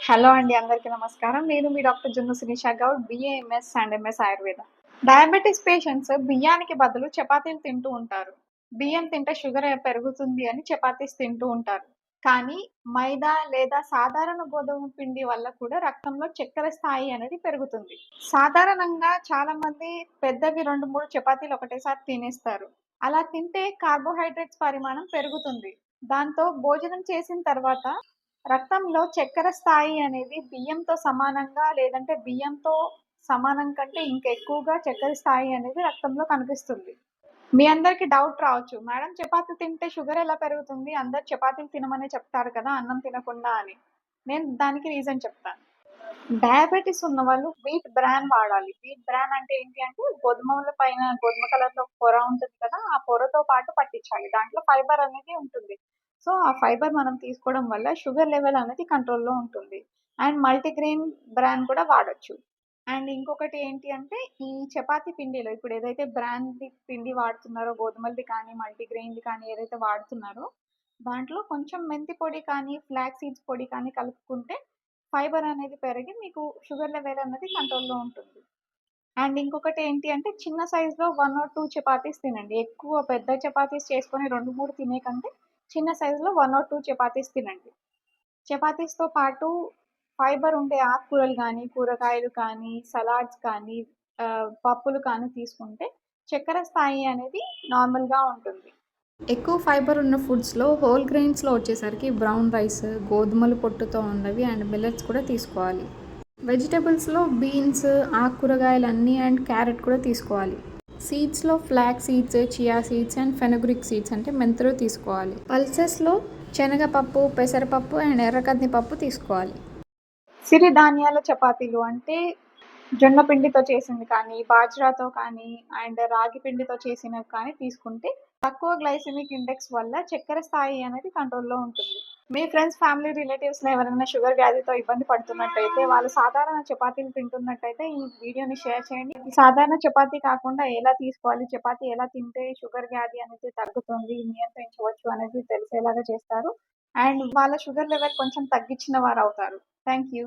Hello అండి. అందరికీ నమస్కారం. నేను మీ doctor Junnu Sirisha Goud, BAMS and MS Ayurveda. Diabetes patients బియ్యానికి బదులు చపాతీలు తింటూ ఉంటారు. బియ్యం తింటే షుగర్ పెరుగుతుంది అని చపాతీస్ తింటూ ఉంటారు. కానీ మైదా లేదా సాధారణ గోధుమ పిండి వల్ల కూడా రక్తంలో చక్కెర స్థాయి అనేది పెరుగుతుంది. సాధారణంగా చాలామంది పెద్దవి 2, 3 చపాతీలు ఒకటేసారి తినేస్తారు. అలా తింటే కార్బోహైడ్రేట్స్ పరిమాణం పెరుగుతుంది. దాంతో భోజనం చేసిన తర్వాత రక్తంలో చక్కెర స్థాయి అనేది బియ్యంతో సమానంగా లేదంటే బియ్యంతో సమానం కంటే ఇంకా ఎక్కువగా చక్కెర స్థాయి అనేది రక్తంలో కనిపిస్తుంది. మీ అందరికి డౌట్ రావచ్చు. మేడం చపాతీ తింటే షుగర్ ఎలా పెరుగుతుంది? అందరూ చపాతీలు తినమనే చెప్తారు కదా! అన్నం తినకుండా అని. నేను దానికి రీజన్ చెప్తాను. డయాబెటిస్ ఉన్నవాళ్ళు వీట్ బ్రాన్ వాడాలి. వీట్ బ్రాన్ అంటే ఏంటి అంటే గోధుమల పైన గోధుమ కలర్‌లో పొర ఉంటుంది కదా! ఆ పొరతో పాటు పట్టించాలి. దాంట్లో ఫైబర్ అనేది ఉంటుంది. సో, ఆ ఫైబర్ మనం తీసుకోవడం వల్ల షుగర్ లెవెల్ అనేది కంట్రోల్‌లో ఉంటుంది. అండ్ మల్టీగ్రెయిన్ బ్రాన్ కూడా వాడొచ్చు. అండ్ ఇంకొకటి ఏంటి అంటే ఈ చపాతీ పిండిలో ఇప్పుడు ఏదైతే బ్రాన్‌ది పిండి వాడుతున్నారో గోధుమలది కానీ, మల్టీగ్రెయిన్‌ది కానీ ఏదైతే వాడుతున్నారో దాంట్లో కొంచెం మెంతి పొడి కానీ, ఫ్లాక్స్ సీడ్స్ పొడి కానీ కలుపుకుంటే ఫైబర్ అనేది పెరిగి మీకు షుగర్ లెవెల్ అనేది కంట్రోల్‌లో ఉంటుంది. అండ్ ఇంకొకటి ఏంటి అంటే చిన్న సైజ్‌లో 1 ఆర్ 2 చపాతీస్ తినండి. ఎక్కువ పెద్ద చపాతీస్ చేసుకొని 2, 3 తినే కంటే చిన్న సైజ్‌లో 1 ఆర్ 2 చపాతీస్ తినండి. చపాతీస్‌తో పాటు ఫైబర్ ఉండే ఆకుకూరలు గానీ, కూరగాయలు కానీ, సలాడ్స్ కానీ, పప్పులు కానీ తీసుకుంటే చక్కెర స్థాయి అనేది నార్మల్‌గా ఉంటుంది. ఎక్కువ ఫైబర్ ఉన్న ఫుడ్స్‌లో హోల్ గ్రెయిన్స్‌లో వచ్చేసరికి బ్రౌన్ రైస్, గోధుమల పొట్టుతో ఉన్నవి అండ్ మిల్లెట్స్ కూడా తీసుకోవాలి. వెజిటబుల్స్‌లో బీన్స్, ఆకుకూరగాయలన్నీ అండ్ క్యారెట్ కూడా తీసుకోవాలి. సీడ్స్‌లో flax seeds, chia seeds and fenugreek seeds అంటే మెంతులు తీసుకోవాలి. పల్సెస్‌లో శనగపప్పు, పెసరపప్పు అండ్ ఎర్రకంది పప్పు తీసుకోవాలి. సిరిధాన్యాల చపాతీలు అంటే జొన్న పిండితో చేసింది కానీ, బాజ్రాతో కానీ, అండ్ రాగి పిండితో చేసినవి కానీ తీసుకుంటే తక్కువ గ్లైసెమిక్ ఇండెక్స్ వల్ల చక్కెర స్థాయి అనేది కంట్రోల్‌లో ఉంటుంది. మీ ఫ్రెండ్స్, ఫ్యామిలీ, రిలేటివ్స్‌లో ఎవరైనా షుగర్ వ్యాధితో ఇబ్బంది పడుతున్నట్టయితే, వాళ్ళు సాధారణ చపాతీలు తింటున్నట్టయితే ఈ వీడియోని షేర్ చేయండి. ఈ సాధారణ చపాతీ కాకుండా ఎలా తీసుకోవాలి, చపాతీ ఎలా తింటే షుగర్ వ్యాధి అనేది తగ్గుతుంది, నియంత్రించవచ్చు అనేది తెలిసేలాగా చేస్తారు. అండ్ వాళ్ళ షుగర్ లెవెల్ కొంచెం తగ్గించిన వారవుతారు. Thank you.